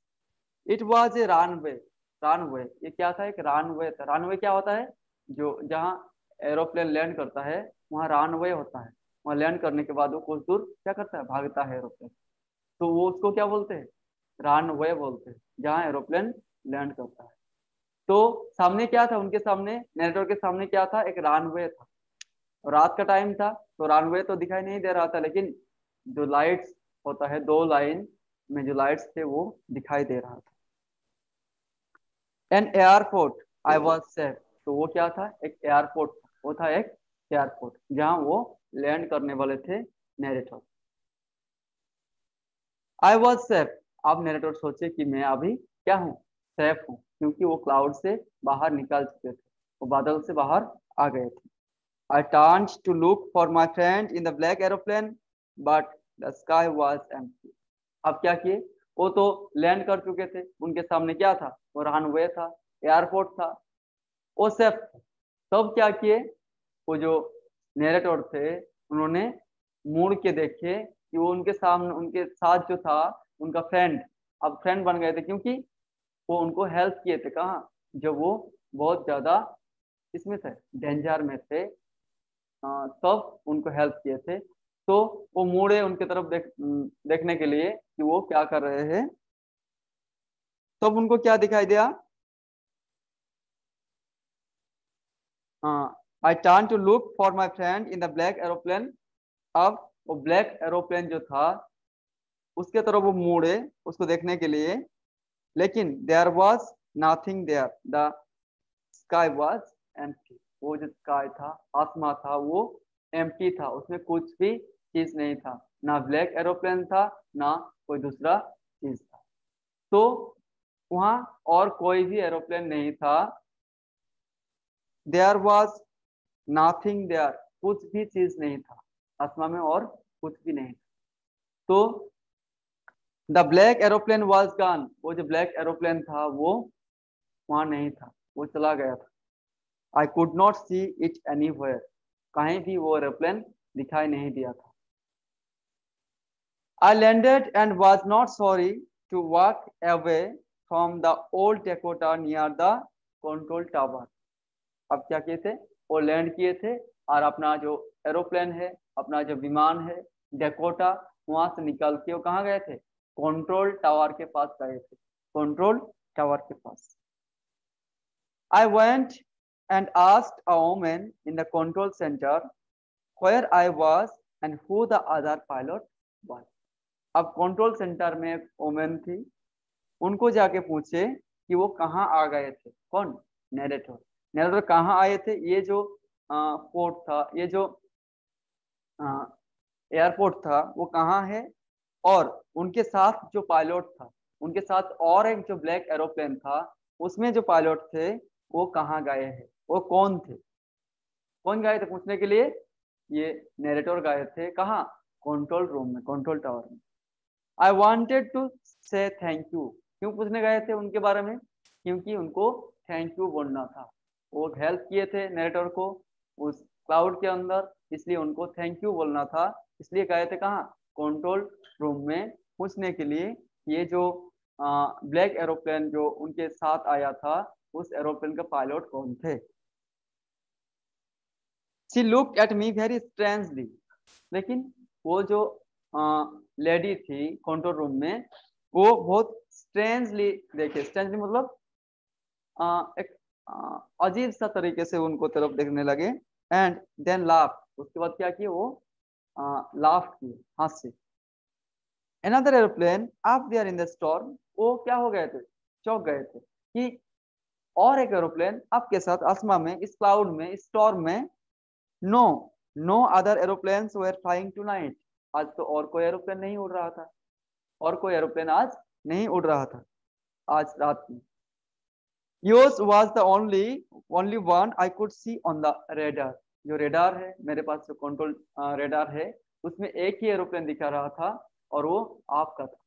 It was a runway. Runway, ये क्या था? एक रनवे था। रनवे क्या होता है? जो जहाँ एरोप्लेन लैंड करता है, वहाँ रनवे होता है। वहाँ लैंड करने के बाद वो कुछ दूर क्या करता है? भागता है एरोप्लेन। तो वो उसको क्या बोलते हैं? रनवे बोलते हैं, जहाँ एरोप्लेन लैंड करता है। तो सामने क्या था? उनके सामने, नेटवर्क के सामने क्या था? एक रनवे था। रात का टाइम था, तो रनवे तो दिखाई नहीं दे रहा था, लेकिन जो लाइट्स होता है, दो लाइन में जो लाइट्स थे, वो दिखाई दे रहा था। An airport, I was safe. तो वो क्या था? एक एयरपोर्ट था, वो था एक एयरपोर्ट जहाँ वो लैंड करने वाले थे नैरेटर। I was safe. अब नैरेटर सोचे कि मैं अभी क्या हूँ? सेफ हूँ, क्योंकि वो क्लाउड से बाहर निकल चुके थे, वो बादल से बाहर आ गए थे। I turned to look for my friend in the black aeroplane, but the sky was empty. अब क्या किए? वो तो लैंड कर चुके थे, उनके सामने क्या था? वो रनवे था, एयरपोर्ट था, वो सेफ था। तब क्या किए? वो जो नैरेटर थे, उन्होंने मुड़ के देखे कि वो उनके सामने, उनके साथ जो था उनका फ्रेंड, अब फ्रेंड बन गए थे, क्योंकि वो उनको हेल्प किए थे। कहाँ? जब वो बहुत ज्यादा इसमें थे, डेंजर में थे, तब उनको हेल्प किए थे। तो वो मुड़े उनके तरफ देखने के लिए कि वो क्या कर रहे हैं। तब उनको क्या दिखाई दिया? I turn to look for my friend in the black aeroplane. अब वो ब्लैक एरोप्लेन जो था, उसके तरफ वो मुड़े उसको देखने के लिए, लेकिन there was nothing there, the sky was empty. वो जो स्काई था, आसमान था, वो एम्प्टी था, उसमें कुछ भी चीज नहीं था, ना ब्लैक एरोप्लेन था, ना कोई दूसरा चीज था। तो वहां और कोई भी एरोप्लेन नहीं था। देयर वॉज नथिंग देयर, कुछ भी चीज नहीं था आसमान में और कुछ भी नहीं था। तो the black aeroplane was gone, वो जो ब्लैक एरोप्लेन था वो वहां नहीं था, वो चला गया था। I could not see it anywhere, कहीं भी वो एरोप्लेन दिखाई नहीं दिया था। I landed and was not sorry to walk away from the old Dakota near the control tower. अब क्या किए थे, वो लैंड किए थे और अपना जो एरोप्लेन है, अपना जो विमान है डेकोटा, वहां से निकल के वो कहाँ गए थे, कंट्रोल टावर के पास गए थे, कंट्रोल टावर के पास। I went and asked a woman in the control center where I was and who the other pilot was. अब कंट्रोल सेंटर में एक वोमेन थी, उनको जाके पूछे कि वो कहाँ आ गए थे, कौन, नैरेटर। नैरेटर कहाँ आए थे, ये जो पोर्ट था, ये जो एयरपोर्ट था वो कहाँ है, और उनके साथ जो पायलट था, उनके साथ और एक जो ब्लैक एरोप्लेन था उसमें जो पायलट थे वो कहाँ गए हैं, वो कौन थे, कौन गए थे पूछने के लिए, ये नैरेटर गए थे कहाँ, कंट्रोल रूम में, कंट्रोल टावर में। आई वांटेड टू से थैंक यू, क्यों पूछने गए थे उनके बारे में, क्योंकि उनको थैंक यू बोलना था, वो हेल्प किए थे नैरेटर को उस क्लाउड के अंदर, इसलिए उनको थैंक यू बोलना था, इसलिए गए थे कहाँ, कंट्रोल रूम में पूछने के लिए ये जो ब्लैक एरोप्लेन जो उनके साथ आया था उस एरोप्लेन का पायलट कौन थे। She looked at me very strangely, लेकिन वो जो लेडी थी कंट्रोल रूम में वो बहुत स्ट्रेंजली देखे, स्ट्रेंजली मतलब एक अजीब सा तरीके से उनको तरफ देखने लगे। एंड देन लाफ, उसके बाद क्या किए वो लाफ किए, हंसे। Another aeroplane up there in the storm, वो क्या हो गए थे, चौंक गए थे कि और एक एरोप्लेन आपके साथ आसमान में, इस क्लाउड में, इस स्टॉर्म में। No, no other aeroplanes were flying tonight, आज तो और कोई एरोप्लेन नहीं उड़ रहा था, और कोई एरोप्लेन आज नहीं उड़ रहा था आज रात में। Yours was the only one I could C on the radar, जो रेडार है मेरे पास, जो कंट्रोल रेडार है उसमें एक ही एरोप्लेन दिखा रहा था और वो आपका था,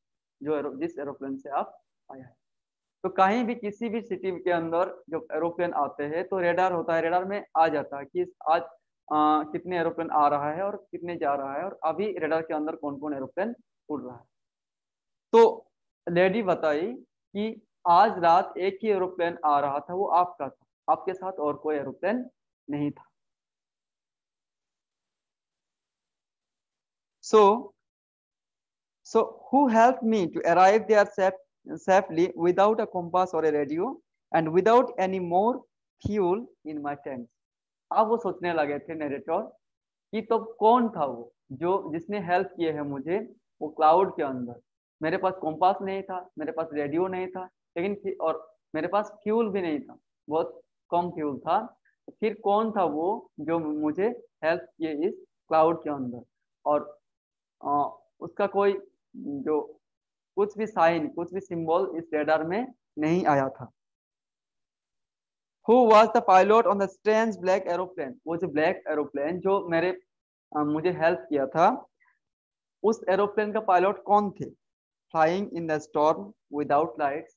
जो जिस एरोप्लेन से आप आया है। तो कहीं भी किसी भी सिटी के अंदर जब एरोप्लेन आते हैं तो रेडार होता है, रेडार में आ जाता है कि आज कितने एरोप्लेन आ रहा है और कितने जा रहा है, और अभी रेडार के अंदर कौन कौन एरोप्लेन उड़ रहा है। तो लेडी बताई कि आज रात एक ही एरोप्लेन आ रहा था, वो आपका था, आपके साथ और कोई एरोप्लेन नहीं था। So who helped me to arrive there safely without a compass or a radio and without any more fuel in my tent? अब वो सोचने लगे थे नरेटर कि तो कौन था वो जो जिसने हेल्प किए है मुझे वो क्लाउड के अंदर, मेरे पास कॉम्पास नहीं था, मेरे पास रेडियो नहीं था, लेकिन और मेरे पास फ्यूल भी नहीं था, बहुत कम फ्यूल था, तो फिर कौन था वो जो मुझे हेल्प किए इस क्लाउड के अंदर, और उसका कोई जो कुछ भी साइन, कुछ भी सिंबल इस रेडार में नहीं आया था। Who was the pilot on the strange black aeroplane? वो जो ब्लैक एरोप्लेन जो मुझे हेल्प किया था, उस एरोप्लेन का पायलट कौन थे। Flying in the storm without lights,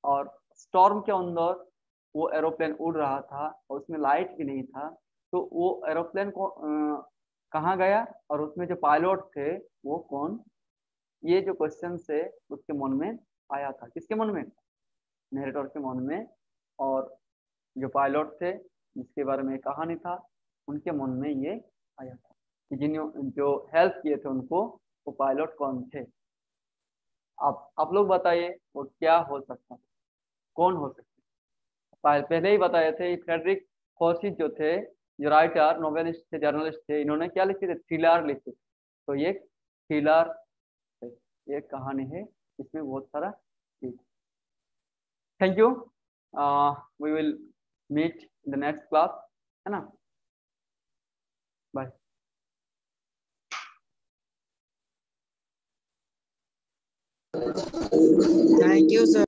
और स्टॉर्म के अंदर वो एरोप्लेन उड़ रहा था और उसमें लाइट भी नहीं था, तो वो एरोप्लेन को कहाँ गया और उसमें जो पायलट थे वो कौन, ये जो क्वेश्चन से उसके मन में आया था, किसके मन में, नरेटर के मन में, और जो पायलट थे जिसके बारे में कहानी था उनके मन में ये आया था कि जिन जो हेल्प किए थे उनको वो पायलट कौन थे। आप लोग बताइए वो क्या हो सकता, कौन हो सकता। पहले ही बताए थे फ्रेडरिक फॉसिच जो थे, जो राइटर, नोवेलिस्ट थे, जर्नलिस्ट थे, इन्होंने क्या लिखे थे, थ्रिलर लिखे थे। तो ये थ्रिलर ये कहानी है, इसमें बहुत सारा चीज। Thank you, we will meet in the next class, है ना, बाय। Thank you sir.